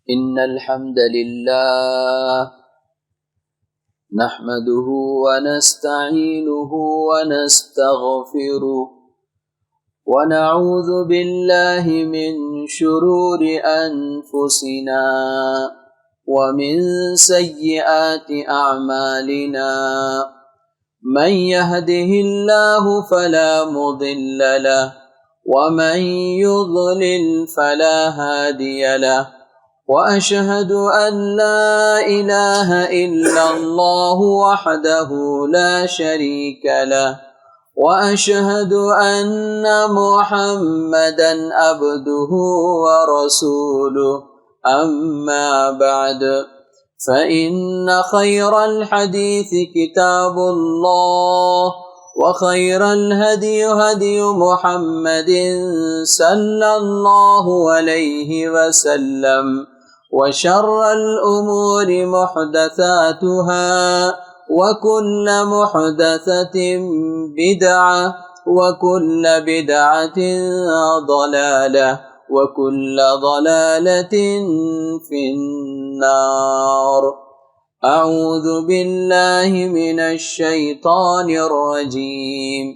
إن الحمد لله نحمده ونستعينه ونستغفره ونعوذ بالله من شرور أنفسنا ومن سيئات أعمالنا. من يهده الله فلا مضل له ومن يضلل فلا هادي له. وأشهد أن لا إله إلا الله وحده لا شريك له، وأشهد أن محمدا عبده ورسوله. أما بعد، فإن خير الحديث كتاب الله، وخير الهدي هدي محمد صلى الله عليه وسلم، وشر الأمور محدثاتها، وكل محدثة بدعة، وكل بدعة ضلالة، وكل ضلالة في النار. أعوذ بالله من الشيطان الرجيم.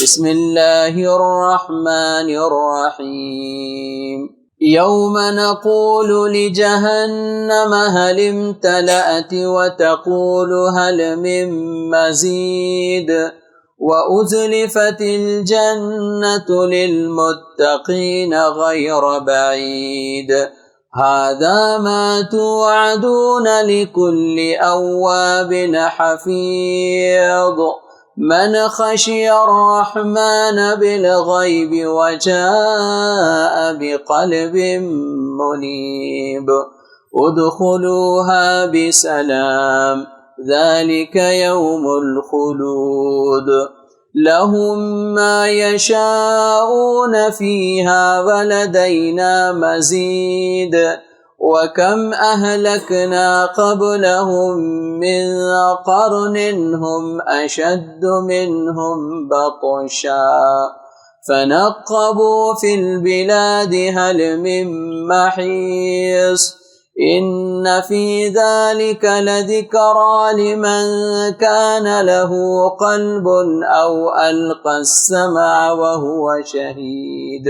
بسم الله الرحمن الرحيم. يوم نقول لجهنم هل امتلأت وتقول هل من مزيد، وأزلفت الجنة للمتقين غير بعيد. هذا ما توعدون لكل أواب حفيظ. من خشي الرحمن بالغيب وجاء بقلب منيب. ادخلوها بسلام، ذلك يوم الخلود. لهم ما يشاءون فيها ولدينا مزيد. وكم أهلكنا قبلهم من قرن هم أشد منهم بطشا، فنقبوا في البلاد هل من محيص. إن في ذلك لذكرى لمن كان له قلب أو ألقى السمع وهو شهيد.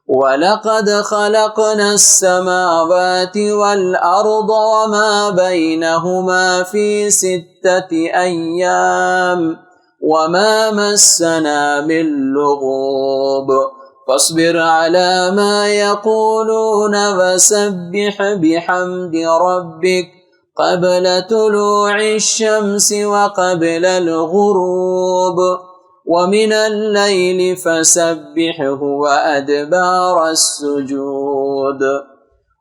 ولقد خلقنا السماوات والأرض وما بينهما في 6 أيام وما مسنا من لغوب. فاصبر على ما يقولون وسبح بحمد ربك قبل طلوع الشمس وقبل الغروب، ومن الليل فسبحه وأدبار السجود.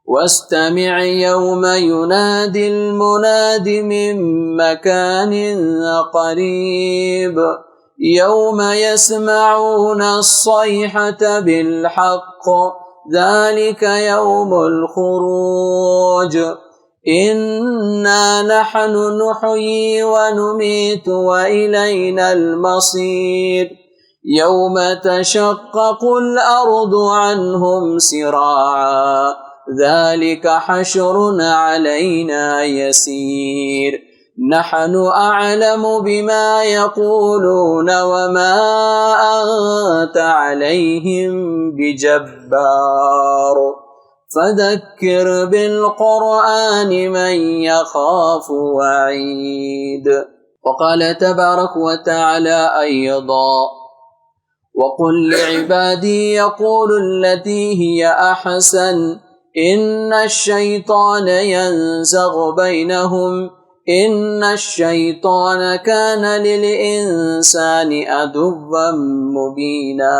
واستمع يوم ينادي المناد من مكان قريب. يوم يسمعون الصيحة بالحق، ذلك يوم الخروج. إنا نحن نحيي ونميت وإلينا المصير. يوم تشقق الأرض عنهم سراعا، ذلك حشر علينا يسير. نحن أعلم بما يقولون وما أنت عليهم بجبار. فذكر بالقرآن من يخاف وعيد. وقال تبارك وتعالى أيضا: وقل لعبادي يقولوا التي هي أحسن إن الشيطان ينزغ بينهم إن الشيطان كان للإنسان عدوا مبينا.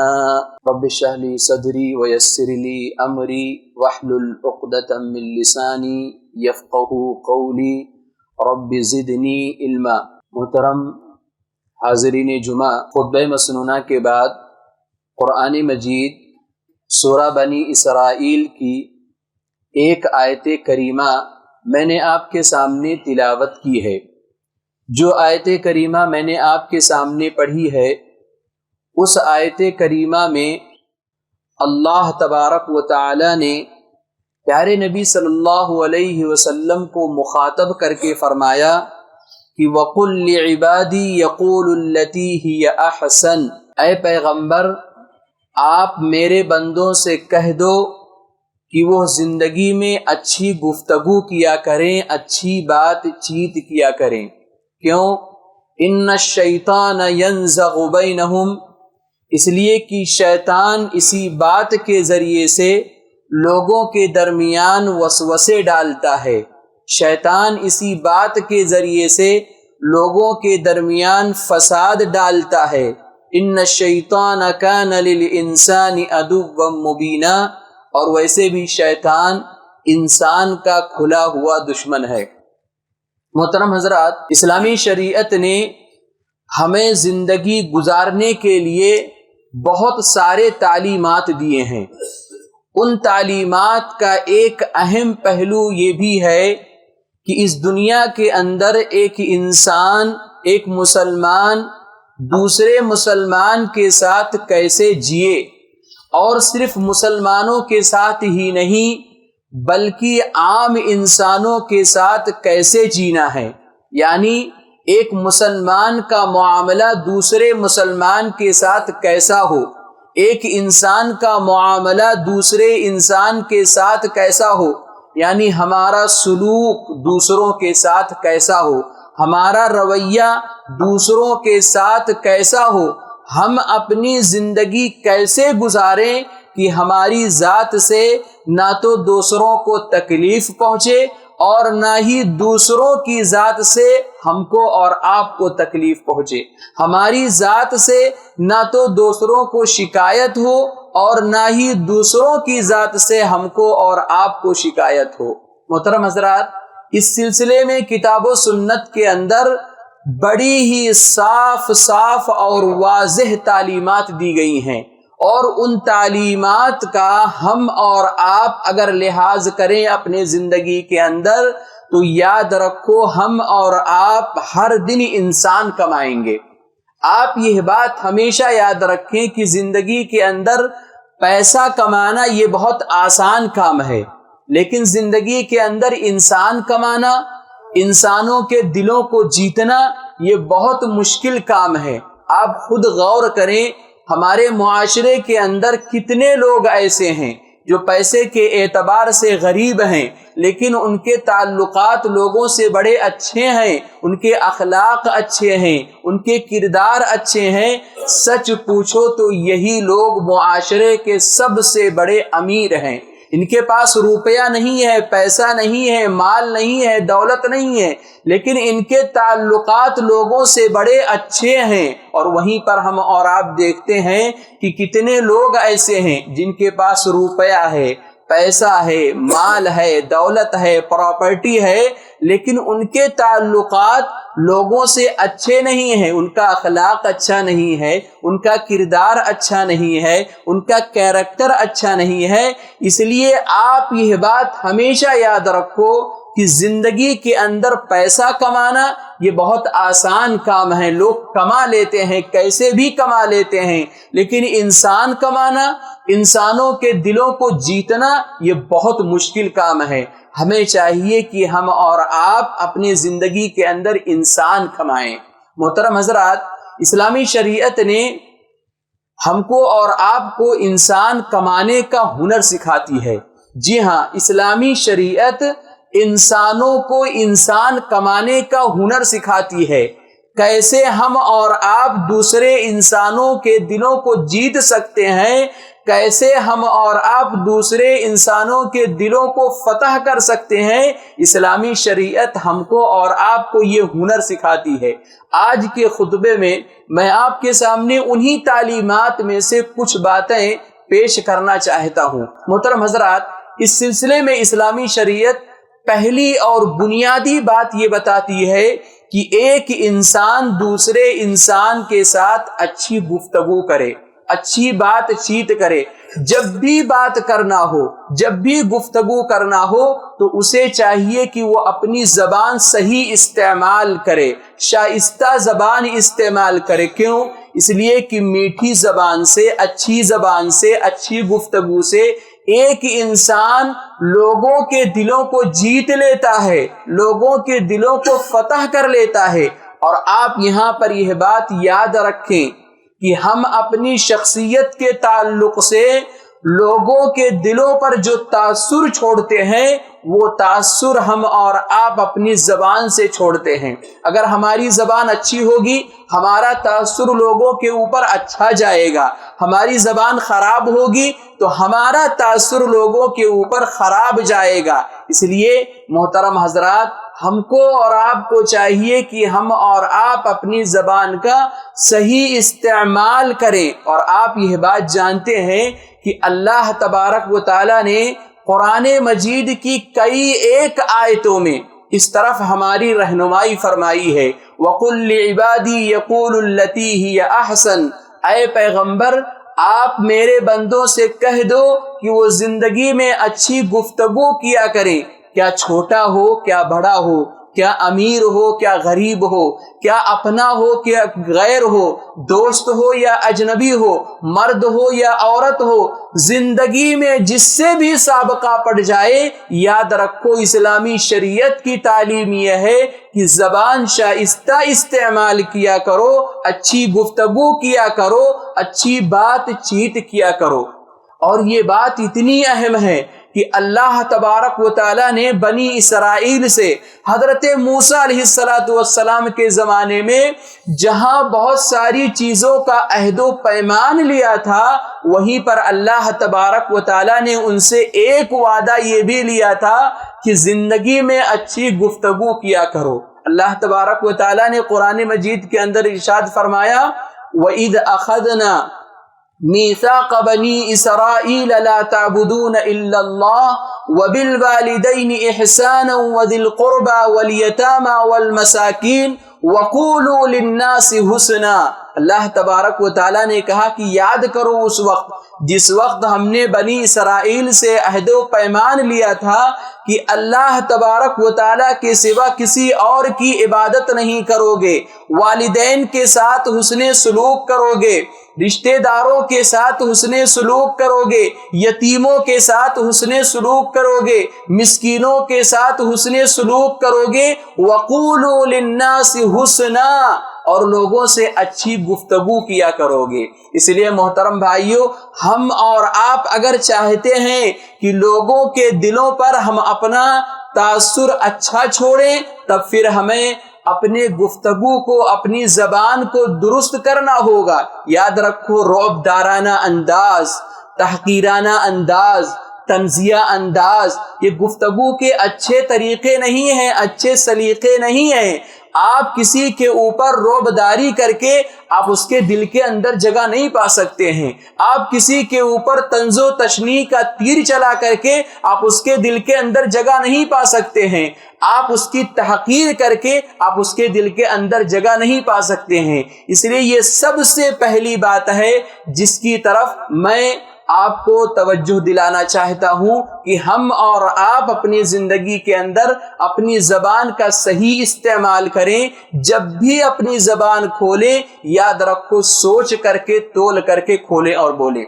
رب اشرح لي صدري ويسر لي أمري واحلل عقدة من لساني يفقه قولي رب زدني علما. محترم حاضرین جمعہ، خطبہ مسنونہ کے بعد قرآن مجید سورہ بنی اسرائیل کی ایک آیت کریمہ میں نے آپ کے سامنے تلاوت کی ہے۔ جو آیت کریمہ میں نے آپ کے سامنے پڑھی ہے، اس آیت کریمہ میں اللہ تبارک و تعالی نے پیارے نبی صلی اللہ علیہ وسلم کو مخاطب کر کے فرمایا کہ وَقُلْ لِعِبَادِي يَقُولُ الَّتِي هِيَ أَحْسَنُ، اے پیغمبر آپ میرے بندوں سے کہہ دو کہ وہ زندگی میں اچھی گفتگو کیا کریں، اچھی بات چیت کیا کریں۔ کیوں؟ ان الشیطان ینزغ بینہم، اس لیے کہ شیطان اسی بات کے ذریعے سے لوگوں کے درمیان وسوسے ڈالتا ہے، شیطان اسی بات کے ذریعے سے لوگوں کے درمیان فساد ڈالتا ہے۔ ان الشیطان کان للانسان عدوا مبینا، اور ویسے بھی شیطان انسان کا کھلا ہوا دشمن ہے۔ محترم حضرات، اسلامی شریعت نے ہمیں زندگی گزارنے کے لیے بہت سارے تعلیمات دیے ہیں۔ ان تعلیمات کا ایک اہم پہلو یہ بھی ہے کہ اس دنیا کے اندر ایک انسان، ایک مسلمان دوسرے مسلمان کے ساتھ کیسے جیے، اور صرف مسلمانوں کے ساتھ ہی نہیں بلکہ عام انسانوں کے ساتھ کیسے جینا ہے۔ یعنی ایک مسلمان کا معاملہ دوسرے مسلمان کے ساتھ کیسا ہو، ایک انسان کا معاملہ دوسرے انسان کے ساتھ کیسا ہو، یعنی ہمارا سلوک دوسروں کے ساتھ کیسا ہو، ہمارا رویہ دوسروں کے ساتھ کیسا ہو، ہم اپنی زندگی کیسے گزاریں کہ ہماری ذات سے نہ تو دوسروں کو تکلیف پہنچے اور نہ ہی دوسروں کی ذات سے ہم کو اور آپ کو تکلیف پہنچے، ہماری ذات سے نہ تو دوسروں کو شکایت ہو اور نہ ہی دوسروں کی ذات سے ہم کو اور آپ کو شکایت ہو۔ محترم حضرات، اس سلسلے میں کتاب و سنت کے اندر بڑی ہی صاف اور واضح تعلیمات دی گئی ہیں، اور ان تعلیمات کا ہم اور آپ اگر لحاظ کریں اپنے زندگی کے اندر تو یاد رکھو ہم اور آپ ہر دن انسان کمائیں گے۔ آپ یہ بات ہمیشہ یاد رکھیں کہ زندگی کے اندر پیسہ کمانا یہ بہت آسان کام ہے، لیکن زندگی کے اندر انسان کمانا، انسانوں کے دلوں کو جیتنا یہ بہت مشکل کام ہے۔ آپ خود غور کریں، ہمارے معاشرے کے اندر کتنے لوگ ایسے ہیں جو پیسے کے اعتبار سے غریب ہیں لیکن ان کے تعلقات لوگوں سے بڑے اچھے ہیں، ان کے اخلاق اچھے ہیں، ان کے کردار اچھے ہیں۔ سچ پوچھو تو یہی لوگ معاشرے کے سب سے بڑے امیر ہیں۔ ان کے پاس روپیہ نہیں ہے، پیسہ نہیں ہے، مال نہیں ہے، دولت نہیں ہے، لیکن ان کے تعلقات لوگوں سے بڑے اچھے ہیں۔ اور وہیں پر ہم اور آپ دیکھتے ہیں کہ کتنے لوگ ایسے ہیں جن کے پاس روپیہ ہے، پیسہ ہے، مال ہے، دولت ہے، پراپرٹی ہے، لیکن ان کے تعلقات لوگوں سے اچھے نہیں ہیں، ان کا اخلاق اچھا نہیں ہے، ان کا کردار اچھا نہیں ہے، ان کا کیریکٹر اچھا نہیں ہے۔ اس لیے آپ یہ بات ہمیشہ یاد رکھو کہ زندگی کے اندر پیسہ کمانا یہ بہت آسان کام ہے، لوگ کما لیتے ہیں، کیسے بھی کما لیتے ہیں، لیکن انسان کمانا، انسانوں کے دلوں کو جیتنا یہ بہت مشکل کام ہے۔ ہمیں چاہیے کہ ہم اور آپ اپنی زندگی کے اندر انسان کمائیں۔ محترم حضرات، اسلامی شریعت نے ہم کو اور آپ کو انسان کمانے کا ہنر سکھاتی ہے۔ جی ہاں، اسلامی شریعت انسانوں کو انسان کمانے کا ہنر سکھاتی ہے۔ کیسے ہم اور آپ دوسرے انسانوں کے دلوں کو جیت سکتے ہیں، کیسے ہم اور آپ دوسرے انسانوں کے دلوں کو فتح کر سکتے ہیں، اسلامی شریعت ہم کو اور آپ کو یہ ہنر سکھاتی ہے۔ آج کے خطبے میں آپ کے سامنے انہی تعلیمات میں سے کچھ باتیں پیش کرنا چاہتا ہوں۔ محترم حضرات، اس سلسلے میں اسلامی شریعت پہلی اور بنیادی بات یہ بتاتی ہے کہ ایک انسان دوسرے انسان کے ساتھ اچھی گفتگو کرے، اچھی بات چیت کرے۔ جب بھی بات کرنا ہو، جب بھی گفتگو کرنا ہو تو اسے چاہیے کہ وہ اپنی زبان صحیح استعمال کرے، شائستہ زبان استعمال کرے۔ کیوں؟ اس لیے کہ میٹھی زبان سے، اچھی گفتگو سے ایک انسان لوگوں کے دلوں کو جیت لیتا ہے، لوگوں کے دلوں کو فتح کر لیتا ہے۔ اور آپ یہاں پر یہ بات یاد رکھیں کہ ہم اپنی شخصیت کے تعلق سے لوگوں کے دلوں پر جو تاثر چھوڑتے ہیں وہ تاثر ہم اور آپ اپنی زبان سے چھوڑتے ہیں۔ اگر ہماری زبان اچھی ہوگی ہمارا تاثر لوگوں کے اوپر اچھا جائے گا، ہماری زبان خراب ہوگی تو ہمارا تاثر لوگوں کے اوپر خراب جائے گا۔ اس لیے محترم حضرات، ہم کو اور آپ کو چاہیے کہ ہم اور آپ اپنی زبان کا صحیح استعمال کریں۔ اور آپ یہ بات جانتے ہیں کہ اللہ تبارک و تعالی نے قرآن مجید کی کئی ایک آیتوں میں اس طرف ہماری رہنمائی فرمائی ہے۔ وَقُلْ لِعِبَادِي يَقُولُ الَّتِي هِيَ أَحْسَنُ، اے پیغمبر آپ میرے بندوں سے کہہ دو کہ وہ زندگی میں اچھی گفتگو کیا کریں، کیا چھوٹا ہو کیا بڑا ہو، کیا امیر ہو کیا غریب ہو، کیا اپنا ہو کیا غیر ہو، دوست ہو یا اجنبی ہو، مرد ہو یا عورت ہو، زندگی میں جس سے بھی سابقہ پڑ جائے یاد رکھو اسلامی شریعت کی تعلیم یہ ہے کہ زبان شائستہ استعمال کیا کرو، اچھی گفتگو کیا کرو، اچھی بات چیت کیا کرو۔ اور یہ بات اتنی اہم ہے کہ اللہ تبارک و تعالی نے بنی اسرائیل سے حضرت موسیٰ علیہ السلام کے زمانے میں جہاں بہت ساری چیزوں کا عہد و پیمان لیا تھا، وہیں پر اللہ تبارک و تعالی نے ان سے ایک وعدہ یہ بھی لیا تھا کہ زندگی میں اچھی گفتگو کیا کرو۔ اللہ تبارک و تعالی نے قرآن مجید کے اندر ارشاد فرمایا وَإِذْ أَخَذْنَا مِيثَاقَ بَنِي إِسْرَائِيلَ لَا تَعْبُدُونَ إِلَّا اللَّهَ وَبِالْوَالِدَيْنِ إِحْسَانًا وَذِي الْقُرْبَى وَالْيَتَامَى وَالْمَسَاكِينِ وَقُولُوا لِلنَّاسِ حُسْنًا۔ اللہ تبارک و تعالیٰ نے کہا کہ یاد کرو اس وقت جس وقت ہم نے بنی اسرائیل سے عہد و پیمان لیا تھا کہ اللہ تبارک و تعالیٰ کے سوا کسی اور کی عبادت نہیں کرو گے، والدین کے ساتھ حسن سلوک کرو گے، رشتہ داروں کے ساتھ حسن سلوک کرو گے، یتیموں کے ساتھ حسن سلوک کرو گے، مسکینوں کے ساتھ حسن سلوک کرو گے، وَقُولُوا لِلنَّاسِ حُسْنًا، اور لوگوں سے اچھی گفتگو کیا کرو گے۔ اس لیے محترم بھائیوں، ہم اور آپ اگر چاہتے ہیں کہ لوگوں کے دلوں پر ہم اپنا تاثر اچھا چھوڑیں تب پھر ہمیں اپنے گفتگو کو، اپنی زبان کو درست کرنا ہوگا۔ یاد رکھو رعب دارانہ انداز، تحقیرانہ انداز، تنزیہ انداز یہ گفتگو کے اچھے طریقے نہیں ہیں، اچھے سلیقے نہیں ہیں۔ آپ کسی کے اوپر رعب داری کر کے آپ اس کے دل کے اندر جگہ نہیں پا سکتے ہیں۔ آپ کسی کے اوپر طنز و تشنیع کا تیر چلا کر کے آپ اس کے دل کے اندر جگہ نہیں پا سکتے ہیں۔ آپ اس کی تحقیر کر کے آپ اس کے دل کے اندر جگہ نہیں پا سکتے ہیں۔ اس لیے یہ سب سے پہلی بات ہے جس کی طرف میں آپ کو توجہ دلانا چاہتا ہوں کہ ہم اور آپ اپنی زندگی کے اندر اپنی زبان کا صحیح استعمال کریں۔ جب بھی اپنی زبان کھولیں یاد رکھو سوچ کر کے تول کر کے کھولیں اور بولیں۔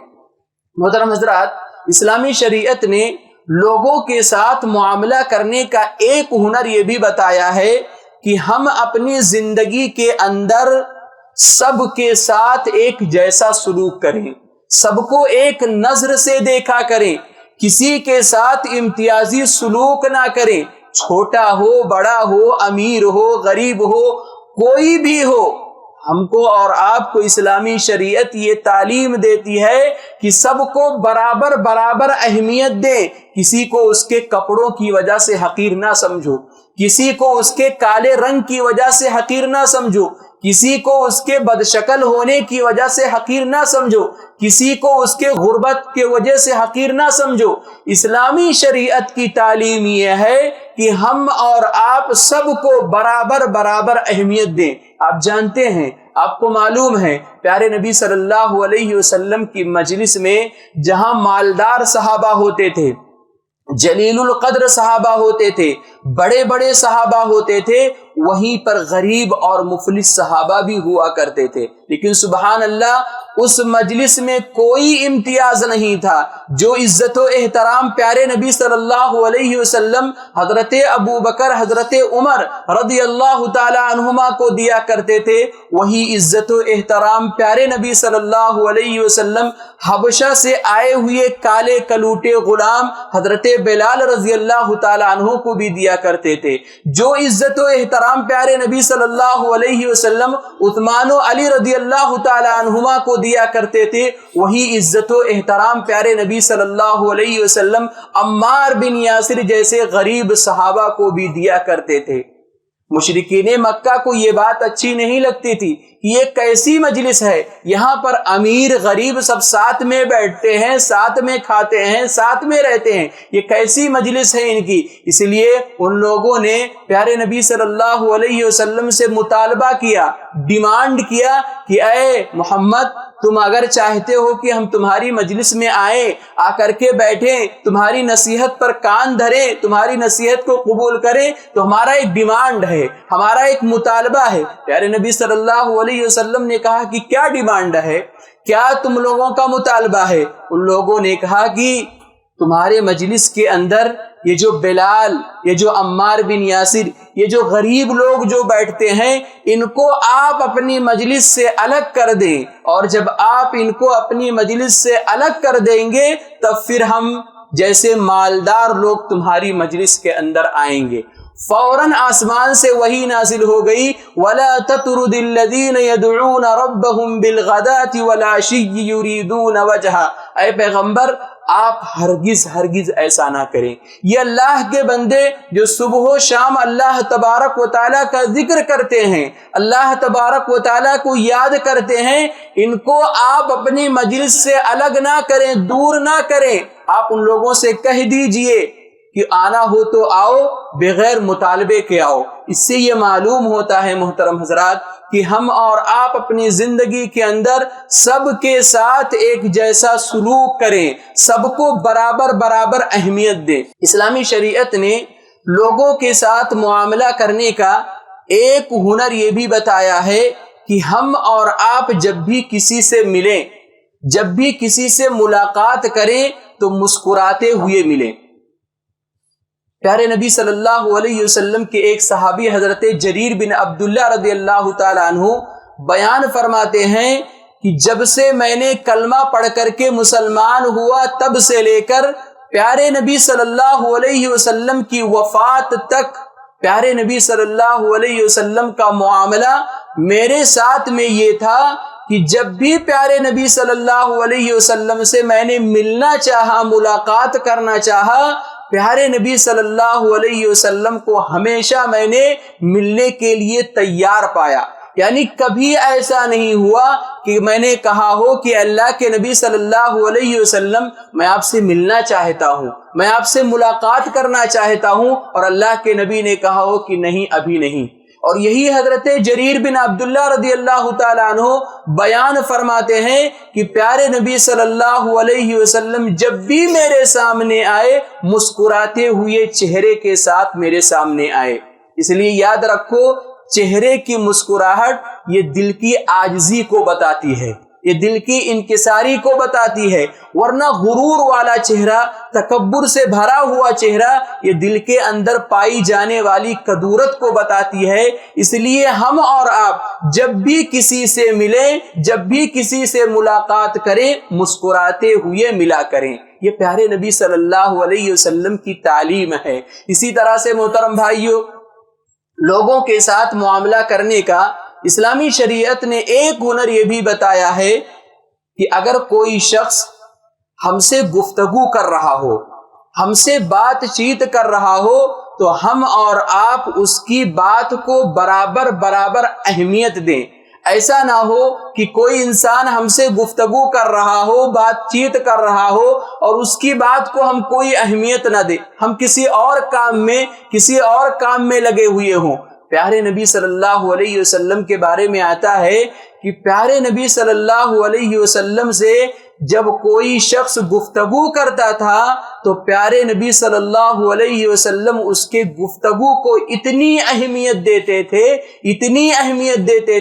محترم حضرات، اسلامی شریعت نے لوگوں کے ساتھ معاملہ کرنے کا ایک ہنر یہ بھی بتایا ہے کہ ہم اپنی زندگی کے اندر سب کے ساتھ ایک جیسا سلوک کریں، سب کو ایک نظر سے دیکھا کریں، کسی کے ساتھ امتیازی سلوک نہ کریں، چھوٹا ہو بڑا ہو امیر ہو غریب ہو کوئی بھی ہو۔ ہم کو اور آپ کو اسلامی شریعت یہ تعلیم دیتی ہے کہ سب کو برابر برابر اہمیت دیں، کسی کو اس کے کپڑوں کی وجہ سے حقیر نہ سمجھو، کسی کو اس کے کالے رنگ کی وجہ سے حقیر نہ سمجھو، کسی کو اس کے بدشکل ہونے کی وجہ سے حقیر نہ سمجھو، کسی کو اس کے غربت کی وجہ سے حقیر نہ سمجھو۔ اسلامی شریعت کی تعلیم یہ ہے کہ ہم اور آپ سب کو برابر برابر اہمیت دیں۔ آپ جانتے ہیں، آپ کو معلوم ہے، پیارے نبی صلی اللہ علیہ وسلم کی مجلس میں جہاں مالدار صحابہ ہوتے تھے، جلیل القدر صحابہ ہوتے تھے، بڑے بڑے صحابہ ہوتے تھے، وہیں پر غریب اور مفلس صحابہ بھی ہوا کرتے تھے، لیکن سبحان اللہ اس مجلس میں کوئی امتیاز نہیں تھا جو عزت و احترام پیارے نبی صلی اللہ علیہ وسلم حضرت ابو بکر حضرت عمر رضی اللہ تعالی عنہما کو دیا کرتے تھے، وہی عزت و احترام پیارے نبی صلی اللہ علیہ وسلم حبشہ سے آئے ہوئے کالے کلوٹے غلام حضرت بلال رضی اللہ تعالی عنہ کو بھی دیا کرتے تھے۔ جو عزت و احترام پیارے نبی صلی اللہ علیہ وسلم عثمان و علی رضی اللہ تعالی عنہما کو دیا کرتے تھے، وہی عزت و احترام پیارے نبی صلی اللہ علیہ وسلم عمار بن یاسر جیسے غریب صحابہ کو بھی دیا کرتے تھے۔ مشرکین مکہ کو یہ بات اچھی نہیں لگتی تھی کہ یہ کیسی مجلس ہے، یہاں پر امیر غریب سب ساتھ میں بیٹھتے ہیں، ساتھ میں کھاتے ہیں، ساتھ میں رہتے ہیں، یہ کیسی مجلس ہے ان کی۔ اس لیے ان لوگوں نے پیارے نبی صلی اللہ علیہ وسلم سے مطالبہ کیا، ڈیمانڈ کیا کہ اے محمد تم اگر چاہتے ہو کہ ہم تمہاری مجلس میں آئیں، آ کر کے بیٹھیں، تمہاری نصیحت پر کان دھریں، تمہاری نصیحت کو قبول کریں، تو ہمارا ایک ڈیمانڈ ہے، ہمارا ایک مطالبہ ہے۔ پیارے نبی صلی اللہ علیہ وسلم نے کہا کہ کیا ڈیمانڈ ہے، کیا تم لوگوں کا مطالبہ ہے؟ ان لوگوں نے کہا کہ تمہارے مجلس کے اندر یہ جو بلال، یہ جو عمار بن یاسر، یہ جو غریب لوگ جو بیٹھتے ہیں، ان کو آپ اپنی مجلس سے الگ کر دیں، اور جب آپ ان کو اپنی مجلس سے الگ کر دیں گے تب پھر ہم جیسے مالدار لوگ تمہاری مجلس کے اندر آئیں گے۔ فوراً آسمان سے وحی نازل ہو گئی، وَلَا تَطْرُدِ الَّذِينَ يَدْعُونَ رَبَّهُمْ بِالْغَدَاةِ وَالْعَشِيِّ يُرِيدُونَ وَجْهَهُ۔ اے پیغمبر آپ ہرگز ایسا نہ کریں۔ یہ اللہ کے بندے جو صبح و شام اللہ تبارک و تعالیٰ کا ذکر کرتے ہیں، اللہ تبارک و تعالیٰ کو یاد کرتے ہیں، ان کو آپ اپنی مجلس سے الگ نہ کریں، دور نہ کریں۔ آپ ان لوگوں سے کہہ دیجئے کہ آنا ہو تو آؤ، بغیر مطالبے کے آؤ۔ اس سے یہ معلوم ہوتا ہے محترم حضرات کہ ہم اور آپ اپنی زندگی کے اندر سب کے ساتھ ایک جیسا سلوک کریں، سب کو برابر اہمیت دیں۔ اسلامی شریعت نے لوگوں کے ساتھ معاملہ کرنے کا ایک ہنر یہ بھی بتایا ہے کہ ہم اور آپ جب بھی کسی سے ملیں، جب بھی کسی سے ملاقات کریں تو مسکراتے ہوئے ملیں۔ پیارے نبی صلی اللہ علیہ وسلم کے ایک صحابی حضرت جریر بن عبداللہ رضی اللہ تعالی عنہ بیان فرماتے ہیں کہ جب سے میں نے کلمہ پڑھ کر کے مسلمان ہوا تب سے لے کر پیارے نبی صلی اللہ علیہ وسلم کی وفات تک پیارے نبی صلی اللہ علیہ وسلم کا معاملہ میرے ساتھ میں یہ تھا کہ جب بھی پیارے نبی صلی اللہ علیہ وسلم سے میں نے ملنا چاہا، ملاقات کرنا چاہا، پیارے نبی صلی اللہ علیہ وسلم کو ہمیشہ میں نے ملنے کے لیے تیار پایا۔ یعنی کبھی ایسا نہیں ہوا کہ میں نے کہا ہو کہ اللہ کے نبی صلی اللہ علیہ وسلم میں آپ سے ملنا چاہتا ہوں، میں آپ سے ملاقات کرنا چاہتا ہوں، اور اللہ کے نبی نے کہا ہو کہ نہیں ابھی نہیں۔ اور یہی حضرت جریر بن عبداللہ رضی اللہ تعالیٰ عنہ بیان فرماتے ہیں کہ پیارے نبی صلی اللہ علیہ وسلم جب بھی میرے سامنے آئے مسکراتے ہوئے چہرے کے ساتھ میرے سامنے آئے۔ اس لیے یاد رکھو، چہرے کی مسکراہٹ یہ دل کی عاجزی کو بتاتی ہے، یہ دل کی انکساری کو بتاتی ہے، ورنہ غرور والا چہرہ، تکبر سے بھرا ہوا چہرہ یہ دل کے اندر پائی جانے والی کدورت کو بتاتی ہے۔ اس لیے ہم اور آپ جب بھی کسی سے ملیں، جب بھی کسی سے ملاقات کریں، مسکراتے ہوئے ملا کریں۔ یہ پیارے نبی صلی اللہ علیہ وسلم کی تعلیم ہے۔ اسی طرح سے محترم بھائیوں، لوگوں کے ساتھ معاملہ کرنے کا اسلامی شریعت نے ایک ہنر یہ بھی بتایا ہے کہ اگر کوئی شخص ہم سے گفتگو کر رہا ہو، ہم سے بات چیت کر رہا ہو، تو ہم اور آپ اس کی بات کو برابر اہمیت دیں۔ ایسا نہ ہو کہ کوئی انسان ہم سے گفتگو کر رہا ہو، بات چیت کر رہا ہو، اور اس کی بات کو ہم کوئی اہمیت نہ دیں، ہم کسی اور کام میں لگے ہوئے ہوں۔ پیارے نبی صلی اللہ علیہ وسلم کے بارے میں آتا ہے کہ پیارے نبی صلی اللہ علیہ وسلم سے جب کوئی شخص گفتگو کرتا تھا تو پیارے نبی صلی اللہ علیہ وسلم اس کے گفتگو کو اتنی اہمیت دیتے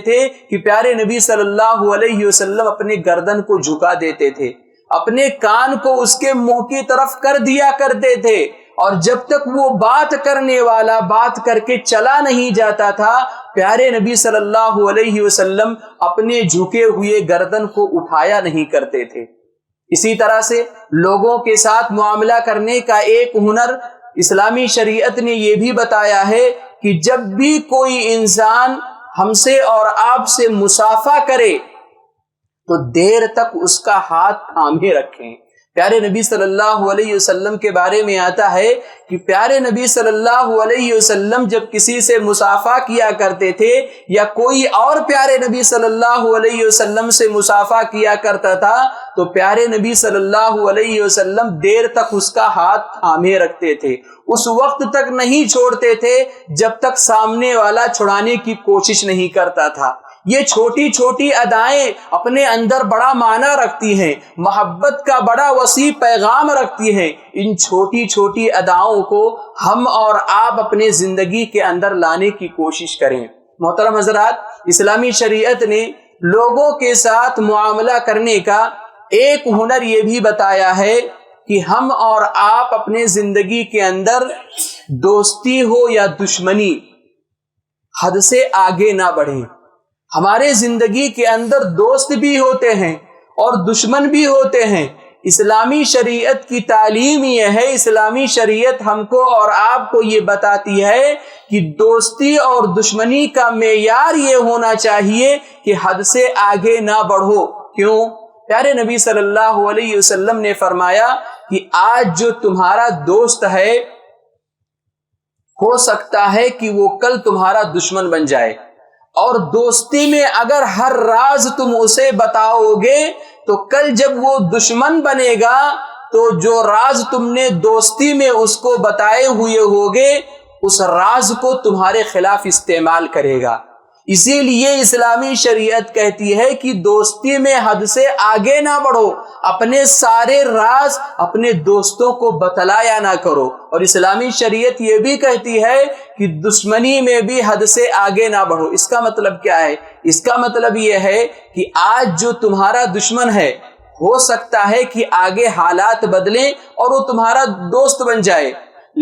تھے کہ پیارے نبی صلی اللہ علیہ وسلم اپنے گردن کو جھکا دیتے تھے، اپنے کان کو اس کے منہ کی طرف کر دیا کرتے تھے، اور جب تک وہ بات کرنے والا بات کر کے چلا نہیں جاتا تھا پیارے نبی صلی اللہ علیہ وسلم اپنے جھکے ہوئے گردن کو اٹھایا نہیں کرتے تھے۔ اسی طرح سے لوگوں کے ساتھ معاملہ کرنے کا ایک ہنر اسلامی شریعت نے یہ بھی بتایا ہے کہ جب بھی کوئی انسان ہم سے اور آپ سے مصافحہ کرے تو دیر تک اس کا ہاتھ تھامے رکھیں۔ پیارے نبی صلی اللہ علیہ وسلم کے بارے میں آتا ہے کہ پیارے نبی صلی اللہ علیہ وسلم جب کسی سے مصافحہ کیا کرتے تھے یا کوئی اور پیارے نبی صلی اللہ علیہ وسلم سے مصافحہ کیا کرتا تھا تو پیارے نبی صلی اللہ علیہ وسلم دیر تک اس کا ہاتھ تھامے رکھتے تھے، اس وقت تک نہیں چھوڑتے تھے جب تک سامنے والا چھڑانے کی کوشش نہیں کرتا تھا۔ یہ چھوٹی چھوٹی ادائیں اپنے اندر بڑا معنی رکھتی ہیں، محبت کا بڑا وسیع پیغام رکھتی ہیں۔ ان چھوٹی چھوٹی اداؤں کو ہم اور آپ اپنے زندگی کے اندر لانے کی کوشش کریں۔ محترم حضرات، اسلامی شریعت نے لوگوں کے ساتھ معاملہ کرنے کا ایک ہنر یہ بھی بتایا ہے کہ ہم اور آپ اپنے زندگی کے اندر دوستی ہو یا دشمنی حد سے آگے نہ بڑھیں۔ ہمارے زندگی کے اندر دوست بھی ہوتے ہیں اور دشمن بھی ہوتے ہیں۔ اسلامی شریعت کی تعلیم یہ ہے، اسلامی شریعت ہم کو اور آپ کو یہ بتاتی ہے کہ دوستی اور دشمنی کا معیار یہ ہونا چاہیے کہ حد سے آگے نہ بڑھو۔ کیوں؟ پیارے نبی صلی اللہ علیہ وسلم نے فرمایا کہ آج جو تمہارا دوست ہے ہو سکتا ہے کہ وہ کل تمہارا دشمن بن جائے، اور دوستی میں اگر ہر راز تم اسے بتاؤ گے تو کل جب وہ دشمن بنے گا تو جو راز تم نے دوستی میں اس کو بتائے ہوئے ہوگے اس راز کو تمہارے خلاف استعمال کرے گا۔ اسی لیے اسلامی شریعت کہتی ہے کہ دوستی میں حد سے آگے نہ بڑھو، اپنے سارے راز اپنے دوستوں کو بتلایا نہ کرو، اور اسلامی شریعت یہ بھی کہتی ہے کہ دشمنی میں بھی حد سے آگے نہ بڑھو۔ اس کا مطلب کیا ہے؟ اس کا مطلب یہ ہے کہ آج جو تمہارا دشمن ہے ہو سکتا ہے کہ آگے حالات بدلیں اور وہ تمہارا دوست بن جائے،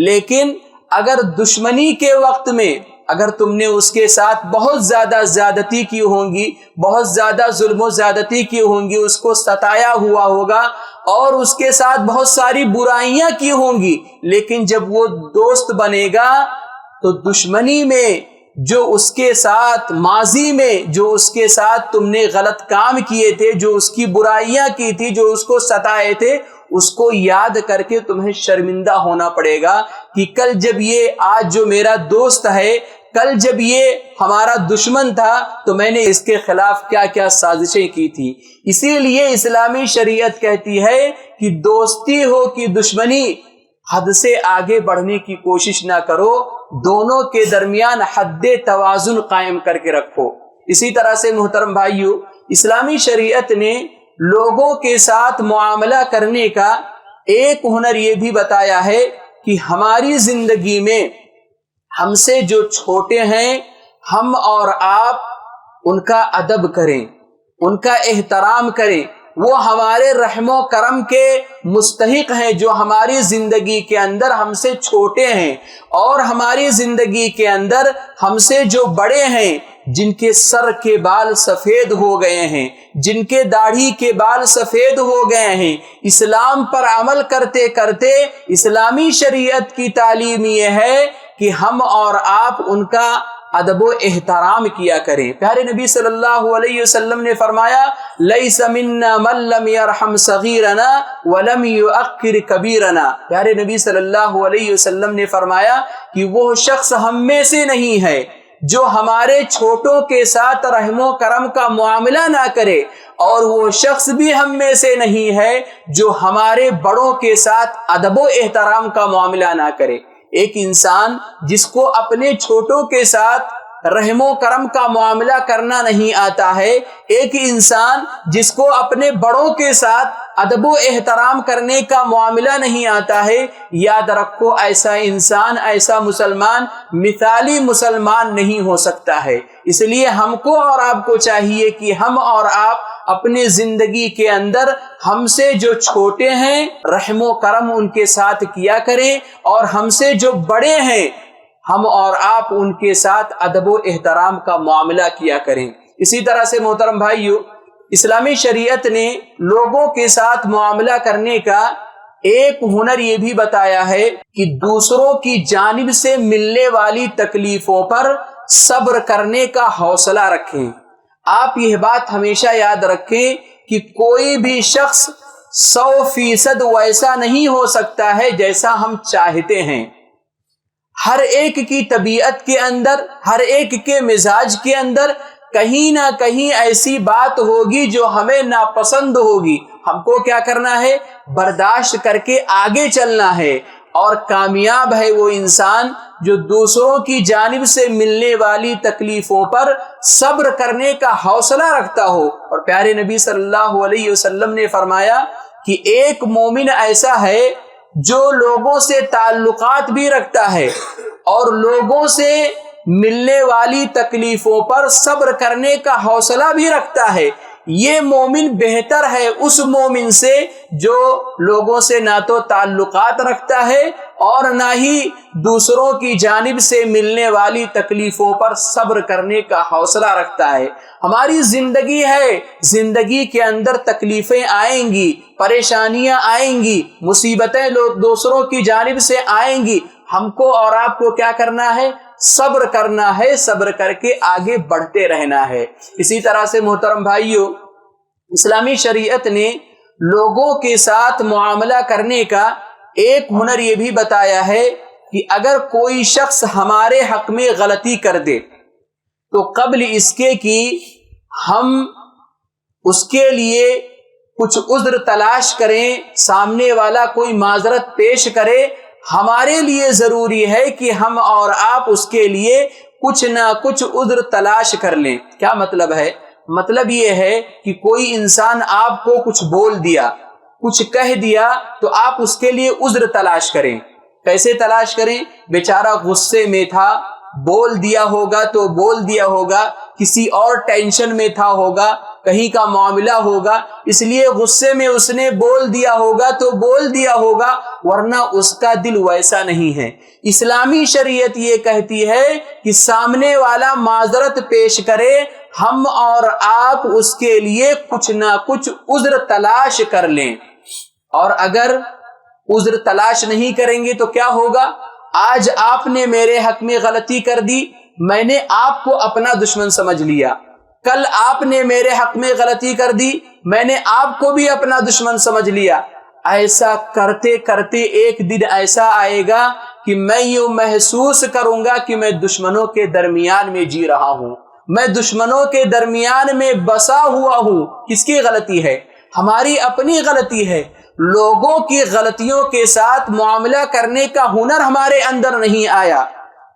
لیکن اگر دشمنی کے وقت میں اگر تم نے اس کے ساتھ بہت زیادہ زیادتی کی ہوں گی، بہت زیادہ ظلم و زیادتی کی ہوں گی، اس کو ستایا ہوا ہوگا اور اس کے ساتھ بہت ساری برائیاں کی ہوں گی، لیکن جب وہ دوست بنے گا تو دشمنی میں جو اس کے ساتھ ماضی میں جو اس کے ساتھ تم نے غلط کام کیے تھے، جو اس کی برائیاں کی تھی، جو اس کو ستائے تھے، اس کو یاد کر کے تمہیں شرمندہ ہونا پڑے گا کہ کل جب یہ آج جو میرا دوست ہے، کل جب یہ ہمارا دشمن تھا تو میں نے اس کے خلاف کیا کیا سازشیں کی تھی۔ اسی لیے اسلامی شریعت کہتی ہے کہ دوستی ہو کہ دشمنی حد سے آگے بڑھنے کی کوشش نہ کرو، دونوں کے درمیان حد توازن قائم کر کے رکھو۔ اسی طرح سے محترم بھائیو، اسلامی شریعت نے لوگوں کے ساتھ معاملہ کرنے کا ایک ہنر یہ بھی بتایا ہے کہ ہماری زندگی میں ہم سے جو چھوٹے ہیں ہم اور آپ ان کا ادب کریں، ان کا احترام کریں، وہ ہمارے رحم و کرم کے مستحق ہیں جو ہماری زندگی کے اندر ہم سے چھوٹے ہیں، اور ہماری زندگی کے اندر ہم سے جو بڑے ہیں، جن کے سر کے بال سفید ہو گئے ہیں، جن کے داڑھی کے بال سفید ہو گئے ہیں، اسلام پر عمل کرتے کرتے اسلامی شریعت کی تعلیم یہ ہے کہ ہم اور آپ ان کا ادب و احترام کیا کریں۔ پیارے نبی صلی اللہ علیہ وسلم نے فرمایا لیس منا من لم یرحم صغیرنا ولم یؤقر کبیرنا۔ پیارے نبی صلی اللہ علیہ وسلم نے فرمایا کہ وہ شخص ہم میں سے نہیں ہے جو ہمارے چھوٹوں کے ساتھ رحم و کرم کا معاملہ نہ کرے، اور وہ شخص بھی ہم میں سے نہیں ہے جو ہمارے بڑوں کے ساتھ ادب و احترام کا معاملہ نہ کرے۔ ایک انسان جس کو اپنے چھوٹوں کے ساتھ رحم و کرم کا معاملہ کرنا نہیں آتا ہے، ایک انسان جس کو اپنے بڑوں کے ساتھ ادب و احترام کرنے کا معاملہ نہیں آتا ہے، یاد رکھو ایسا انسان، ایسا مسلمان مثالی مسلمان نہیں ہو سکتا ہے۔ اس لیے ہم کو اور آپ کو چاہیے کہ ہم اور آپ اپنے زندگی کے اندر ہم سے جو چھوٹے ہیں رحم و کرم ان کے ساتھ کیا کریں، اور ہم سے جو بڑے ہیں ہم اور آپ ان کے ساتھ ادب و احترام کا معاملہ کیا کریں۔ اسی طرح سے محترم بھائیو، اسلامی شریعت نے لوگوں کے ساتھ معاملہ کرنے کا ایک ہنر یہ بھی بتایا ہے کہ دوسروں کی جانب سے ملنے والی تکلیفوں پر صبر کرنے کا حوصلہ رکھیں۔ آپ یہ بات ہمیشہ یاد رکھیں کہ کوئی بھی شخص 100% ویسا نہیں ہو سکتا ہے جیسا ہم چاہتے ہیں۔ ہر ایک کی طبیعت کے اندر، ہر ایک کے مزاج کے اندر کہیں نہ کہیں ایسی بات ہوگی جو ہمیں ناپسند ہوگی۔ ہم کو کیا کرنا ہے؟ برداشت کر کے آگے چلنا ہے۔ اور کامیاب ہے وہ انسان جو دوسروں کی جانب سے ملنے والی تکلیفوں پر صبر کرنے کا حوصلہ رکھتا ہو۔ اور پیارے نبی صلی اللہ علیہ وسلم نے فرمایا کہ ایک مومن ایسا ہے جو لوگوں سے تعلقات بھی رکھتا ہے اور لوگوں سے ملنے والی تکلیفوں پر صبر کرنے کا حوصلہ بھی رکھتا ہے۔ یہ مومن بہتر ہے اس مومن سے جو لوگوں سے نہ تو تعلقات رکھتا ہے اور نہ ہی دوسروں کی جانب سے ملنے والی تکلیفوں پر صبر کرنے کا حوصلہ رکھتا ہے۔ ہماری زندگی ہے، زندگی کے اندر تکلیفیں آئیں گی، پریشانیاں آئیں گی، مصیبتیں دوسروں کی جانب سے آئیں گی۔ ہم کو اور آپ کو کیا کرنا ہے؟ صبر کرنا ہے، صبر کر کے آگے بڑھتے رہنا ہے۔ اسی طرح سے محترم بھائیو، اسلامی شریعت نے لوگوں کے ساتھ معاملہ کرنے کا ایک ہنر یہ بھی بتایا ہے کہ اگر کوئی شخص ہمارے حق میں غلطی کر دے تو قبل اس کے کہ ہم اس کے لیے کچھ عذر تلاش کریں، سامنے والا کوئی معذرت پیش کرے، ہمارے لیے ضروری ہے کہ ہم اور آپ اس کے لیے کچھ نہ کچھ عذر تلاش کر لیں۔ کیا مطلب ہے؟ مطلب یہ ہے کہ کوئی انسان آپ کو کچھ بول دیا، کچھ کہہ دیا، تو آپ اس کے لیے عذر تلاش کریں۔ کیسے تلاش کریں؟ بیچارہ غصے میں تھا، بول دیا ہوگا تو بول دیا ہوگا، کسی اور ٹینشن میں تھا ہوگا، کہیں کا معاملہ ہوگا، اس لیے غصے میں اس نے بول دیا ہوگا تو بول دیا ہوگا، ورنہ اس کا دل ویسا نہیں ہے۔ اسلامی شریعت یہ کہتی ہے کہ سامنے والا معذرت پیش کرے، ہم اور آپ اس کے لیے کچھ نہ کچھ عذر تلاش کر لیں۔ اور اگر عذر تلاش نہیں کریں گے تو کیا ہوگا؟ آج آپ نے میرے حق میں غلطی کر دی، میں نے آپ کو اپنا دشمن سمجھ لیا۔ کل آپ نے میرے حق میں غلطی کر دی، میں نے آپ کو بھی اپنا دشمن سمجھ لیا۔ ایسا کرتے کرتے ایک دن ایسا آئے گا کہ میں یوں محسوس کروں گا کہ میں دشمنوں کے درمیان میں جی رہا ہوں، میں دشمنوں کے درمیان میں بسا ہوا ہوں۔ کس کی غلطی ہے؟ ہماری اپنی غلطی ہے۔ لوگوں کی غلطیوں کے ساتھ معاملہ کرنے کا ہنر ہمارے اندر نہیں آیا۔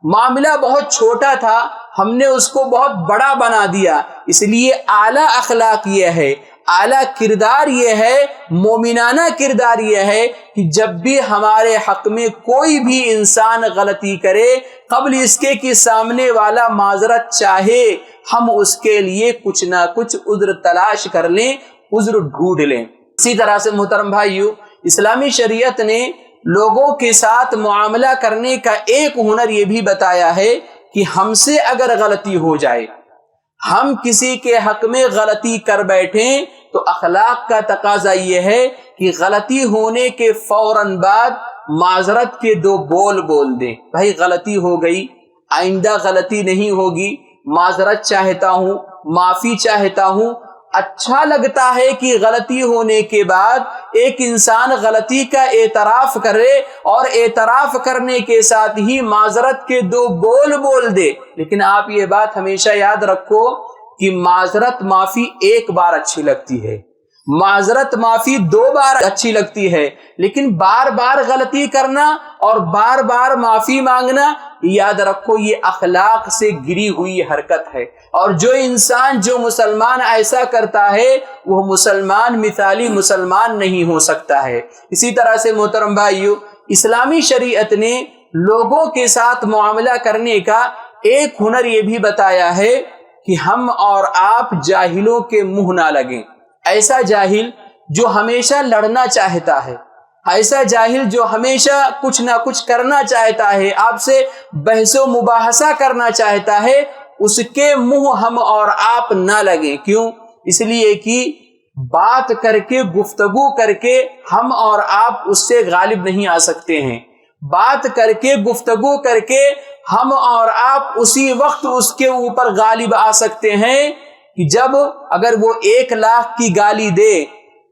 معاملہ بہت چھوٹا تھا، ہم نے اس کو بہت بڑا بنا دیا۔ اس لیے اعلیٰ اخلاق یہ ہے، اعلیٰ کردار یہ ہے، مومنانہ کردار یہ ہے کہ جب بھی ہمارے حق میں کوئی بھی انسان غلطی کرے، قبل اس کے کہ سامنے والا معذرت چاہے، ہم اس کے لیے کچھ نہ کچھ عذر تلاش کر لیں، عذر ڈھونڈ لیں۔ اسی طرح سے محترم بھائیو، اسلامی شریعت نے لوگوں کے ساتھ معاملہ کرنے کا ایک ہنر یہ بھی بتایا ہے کہ ہم سے اگر غلطی ہو جائے، ہم کسی کے حق میں غلطی کر بیٹھیں، تو اخلاق کا تقاضا یہ ہے کہ غلطی ہونے کے فوراً بعد معذرت کے دو بول بول دیں۔ بھائی غلطی ہو گئی، آئندہ غلطی نہیں ہوگی، معذرت چاہتا ہوں، معافی چاہتا ہوں۔ اچھا لگتا ہے کہ غلطی ہونے کے بعد ایک انسان غلطی کا اعتراف کرے اور اعتراف کرنے کے ساتھ ہی معذرت کے دو بول بول دے۔ لیکن آپ یہ بات ہمیشہ یاد رکھو کہ معذرت معافی ایک بار اچھی لگتی ہے، معذرت معافی 2 بار اچھی لگتی ہے، لیکن بار بار غلطی کرنا اور بار بار معافی مانگنا، یاد رکھو یہ اخلاق سے گری ہوئی حرکت ہے، اور جو مسلمان ایسا کرتا ہے وہ مسلمان مثالی مسلمان نہیں ہو سکتا ہے۔ اسی طرح سے محترم بھائیو، اسلامی شریعت نے لوگوں کے ساتھ معاملہ کرنے کا ایک ہنر یہ بھی بتایا ہے کہ ہم اور آپ جاہلوں کے منہ نہ لگیں۔ ایسا جاہل جو ہمیشہ لڑنا چاہتا ہے، ایسا جاہل جو ہمیشہ کچھ نہ کچھ کرنا چاہتا ہے، آپ سے بحث و مباحثہ کرنا چاہتا ہے، اس کے منہ ہم اور آپ نہ لگیں۔ کیوں؟ اس لیے کہ بات کر کے، گفتگو کر کے ہم اور آپ اس سے غالب نہیں آ سکتے ہیں۔ بات کر کے، گفتگو کر کے ہم اور آپ اسی وقت اس کے اوپر غالب آ سکتے ہیں کہ جب اگر وہ 1 لاکھ کی گالی دے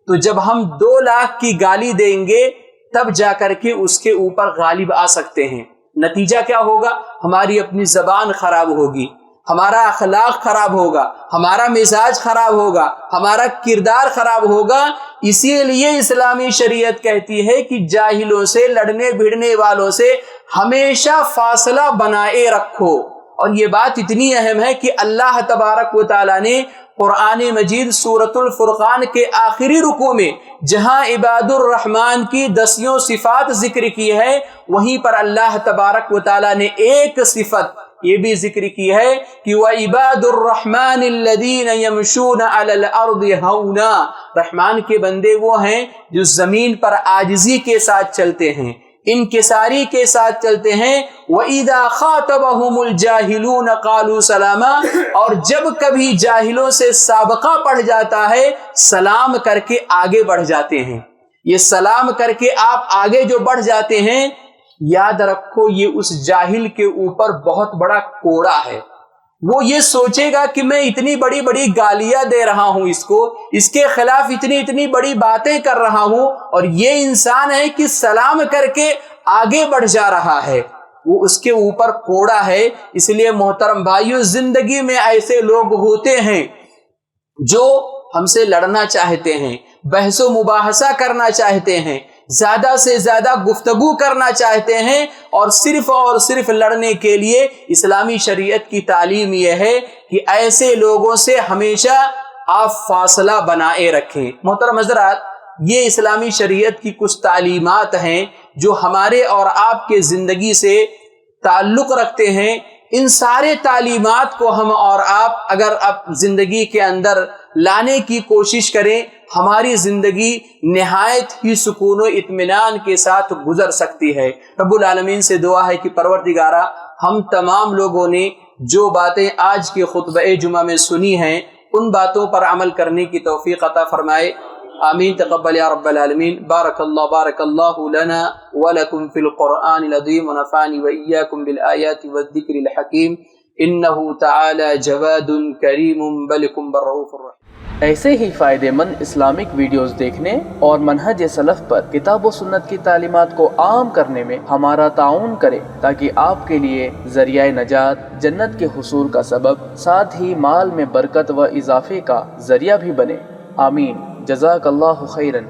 تو جب ہم 2 لاکھ کی گالی دیں گے تب جا کر کے اس کے اوپر غالب آ سکتے ہیں۔ نتیجہ کیا ہوگا؟ ہماری اپنی زبان خراب ہوگی، ہمارا اخلاق خراب ہوگا، ہمارا مزاج خراب ہوگا، ہمارا کردار خراب ہوگا۔ اسی لیے اسلامی شریعت کہتی ہے کہ جاہلوں سے، لڑنے بھڑنے والوں سے ہمیشہ فاصلہ بنائے رکھو۔ اور یہ بات اتنی اہم ہے کہ اللہ تبارک و تعالی نے قرآن مجید سورۃ الفرقان کے آخری رکوع میں جہاں عباد الرحمن کی 10 صفات ذکر کی ہے، وہیں پر اللہ تبارک و تعالی نے ایک صفت یہ بھی ذکر کی ہے کہ وَعِبَادُ الرَّحْمَنِ الَّذِينَ يَمْشُونَ عَلَى الْأَرْضِ هَوْنًا، رحمان کے بندے وہ ہیں جو زمین پر عاجزی کے ساتھ چلتے ہیں، انکساری کے ساتھ چلتے ہیں۔ وَإِذَا خَاطَبَهُمُ الْجَاهِلُونَ قَالُوا سَلَامًا، اور جب کبھی جاہلوں سے سابقہ پڑھ جاتا ہے سلام کر کے آگے بڑھ جاتے ہیں۔ یہ سلام کر کے آپ آگے جو بڑھ جاتے ہیں، یاد رکھو یہ اس جاہل کے اوپر بہت بڑا کوڑا ہے۔ وہ یہ سوچے گا کہ میں اتنی بڑی بڑی گالیاں دے رہا ہوں اس کے خلاف اتنی بڑی باتیں کر رہا ہوں، اور یہ انسان ہے کہ سلام کر کے آگے بڑھ جا رہا ہے، وہ اس کے اوپر کوڑا ہے۔ اس لیے محترم بھائیو، زندگی میں ایسے لوگ ہوتے ہیں جو ہم سے لڑنا چاہتے ہیں، بحث و مباحثہ کرنا چاہتے ہیں، زیادہ سے زیادہ گفتگو کرنا چاہتے ہیں، اور صرف لڑنے کے لیے اسلامی شریعت کی تعلیم یہ ہے کہ ایسے لوگوں سے ہمیشہ آپ فاصلہ بنائے رکھیں۔ محترم حضرات، یہ اسلامی شریعت کی کچھ تعلیمات ہیں جو ہمارے اور آپ کے زندگی سے تعلق رکھتے ہیں۔ ان سارے تعلیمات کو ہم اور آپ اگر زندگی کے اندر لانے کی کوشش کریں، ہماری زندگی نہایت ہی سکون و اطمینان کے ساتھ گزر سکتی ہے۔ رب العالمین سے دعا ہے کہ پروردگارہ، ہم تمام لوگوں نے جو باتیں آج کے خطبہ جمعہ میں سنی ہیں ان باتوں پر عمل کرنے کی توفیق عطا فرمائے۔ آمین تقبل یا رب العالمین۔ بارک اللہ لنا ولکم فی القرآن العظیم ونفعنی وإیاکم بالآیات والذکر الحکیم، انہ تعالی جواد کریم بلکم بالرؤوف الرحیم۔ ایسے ہی فائدہ مند اسلامک ویڈیوز دیکھنے اور منہج سلف پر کتاب و سنت کی تعلیمات کو عام کرنے میں ہمارا تعاون کریں، تاکہ آپ کے لیے ذریعہ نجات، جنت کے حصول کا سبب، ساتھ ہی مال میں برکت و اضافے کا ذریعہ بھی بنے۔ آمین۔ جزاک اللہ خیرن۔